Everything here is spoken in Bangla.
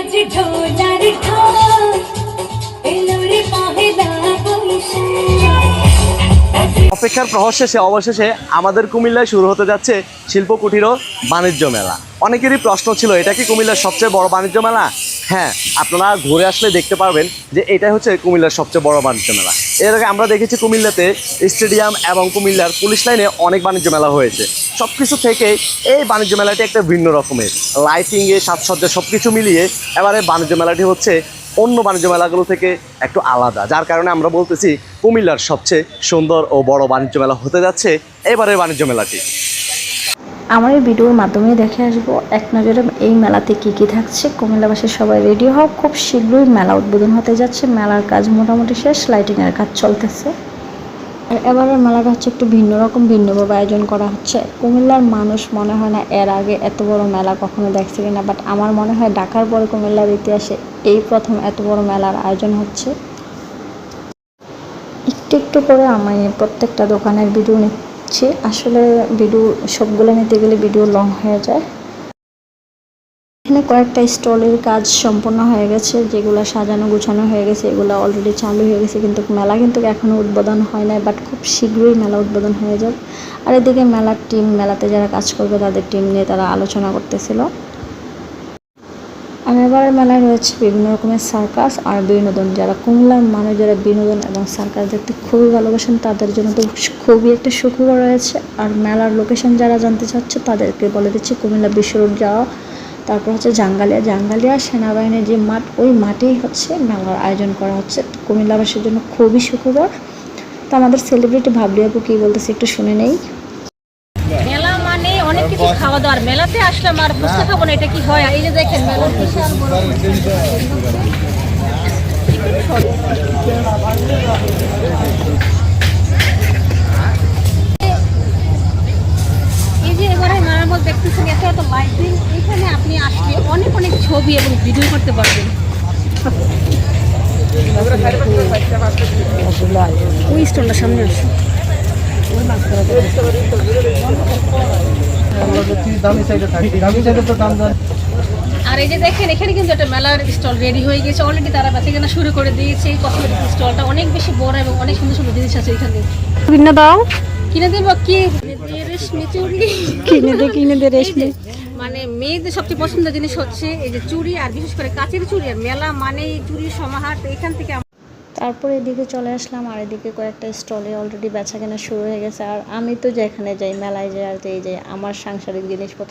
আজ ঢোলার ঢোল এলো রে পহেলা বৈশাখ। অপেক্ষার প্রহর শেষে অবশেষে আমাদের কুমিল্লায় শুরু হতে যাচ্ছে শিল্প কুটির ও বাণিজ্য মেলা। অনেকেরই প্রশ্ন ছিল, এটা কি কুমিল্লার সবচেয়ে বড় বাণিজ্য মেলা? হ্যাঁ, আপনারা ঘুরে আসলে দেখতে পারবেন যে এটাই হচ্ছে কুমিল্লার সবচেয়ে বড় বাণিজ্য মেলা। এর আগে আমরা দেখেছি কুমিল্লাতে স্টেডিয়াম এবং কুমিল্লার পুলিশ লাইনে অনেক বাণিজ্য মেলা হয়েছে। সব কিছু থেকে এই বাণিজ্য মেলাটি একটা ভিন্ন রকমের, লাইটিংয়ে সাজসজ্জা সব কিছু মিলিয়ে এবারে বাণিজ্য মেলাটি হচ্ছে অন্য বাণিজ্য মেলাগুলো থেকে একটু আলাদা, যার কারণে আমরা বলতেছি কুমিল্লার সবচেয়ে সুন্দর ও বড় বাণিজ্য মেলা হতে যাচ্ছে এবারের বাণিজ্য মেলাটি। আমার এই ভিডিওর মাধ্যমে দেখে আসবো এক নজরে এই মেলাতে কি কি থাকছে। কুমিল্লাবাসীর সবাই রেডি হও, খুব শীঘ্রই মেলা উদ্বোধন হতে যাচ্ছে। মেলার কাজ মোটামুটি শেষ, লাইটিংয়ের কাজ চলতেছে। আর এবারের মেলাটা হচ্ছে একটু ভিন্ন রকম, ভিন্নভাবে আয়োজন করা হচ্ছে। কুমিল্লার মানুষ মনে হয় না এর আগে এত বড় মেলা কখনো দেখছে কিনা, বাট আমার মনে হয় ঢাকার পরে কুমিল্লার ইতিহাসে এই প্রথম এত বড় মেলার আয়োজন হচ্ছে। একটু একটু করে আমি প্রত্যেকটা দোকানের ভিডিও নিচ্ছি। আসলে ভিডিও সবগুলো নিতে গেলে ভিডিও লং হয়ে যায়। এখানে কয়েকটা স্টলের কাজ সম্পূর্ণ হয়ে গেছে, যেগুলো সাজানো গুছানো হয়ে গেছে, এগুলো অলরেডি চালু হয়ে গেছে, কিন্তু মেলা কিন্তু এখনও উদ্বোধন হয় নাই, বাট খুব শীঘ্রই মেলা উদ্বোধন হয়ে যাবে। আর এদিকে মেলার টিম, মেলাতে যারা কাজ করবে তাদের টিম নিয়ে তারা আলোচনা করতেছিল। আর এবার মেলায় রয়েছে বিভিন্ন রকমের সার্কাস আর বিনোদন। যারা কুমিল্লার মানুষ যারা বিনোদন এবং সার্কাস দেখতে খুবই ভালোবাসেন তাদের জন্য তো খুবই একটা সুখবর রয়েছে। আর মেলার লোকেশন যারা জানতে চাচ্ছে তাদেরকে বলে দিচ্ছি, কুমিল্লা বিশ্ব রোড যাওয়া, তারপর হচ্ছে জাঙ্গালিয়া সেনাবাহিনীর যে মাঠ, ওই মাঠেই হচ্ছে মেলার আয়োজন করা হচ্ছে। কুমিল্লাবাসীর জন্য খুবই সুখবর। তো আমাদের সেলিব্রিটি ভাবলি আপু কী বলতেছে একটু শুনে নেই। মেলা মানে অনেক কিছু খাওয়া দাওয়ার, মেলাতে আসলাম আর বুঝতে পারবো না এটা কি হয়। এই যে দেখেন মেলার বিশাল বড় এই যে এবারে মেলার মধ্যে দেখতেছেন এত এত লাইটিং, এখানে আপনি আসলে অনেক অনেক ছবি এবং ভিডিও করতে পারবেন। ওই স্টোনটার সামনে আসুন। আর এই যে দেখেন এখানে কিন্তু একটা মেলার স্টল রেডি হয়ে গেছে অলরেডি, তারা বেচাকেনা শুরু করে দিয়েছে। এই কসমেটিক স্টলটা অনেক বেশি বড় এবং অনেক সুন্দর সুন্দর জিনিস আছে এখানে। কিনে দাও, কিনে দেবো কি? রেশমি চুড়ি কিনে দে রেশমি। মানে মেয়েদের সবচেয়ে পছন্দের জিনিস হচ্ছে এই যে চুড়ি, আর বিশেষ করে কাচের চুড়ি। আর মেলা মানে চুড়ির সমাহার। তো এখান থেকে তারপরে এদিকে চলে আসলাম, আর এদিকে কয়েকটা স্টলে অলরেডি বেচা কেনা শুরু হয়ে গেছে। আর আমি তো যেখানে যাই মেলায় যাই আর এই যে আমার সাংসারিক জিনিসপত্র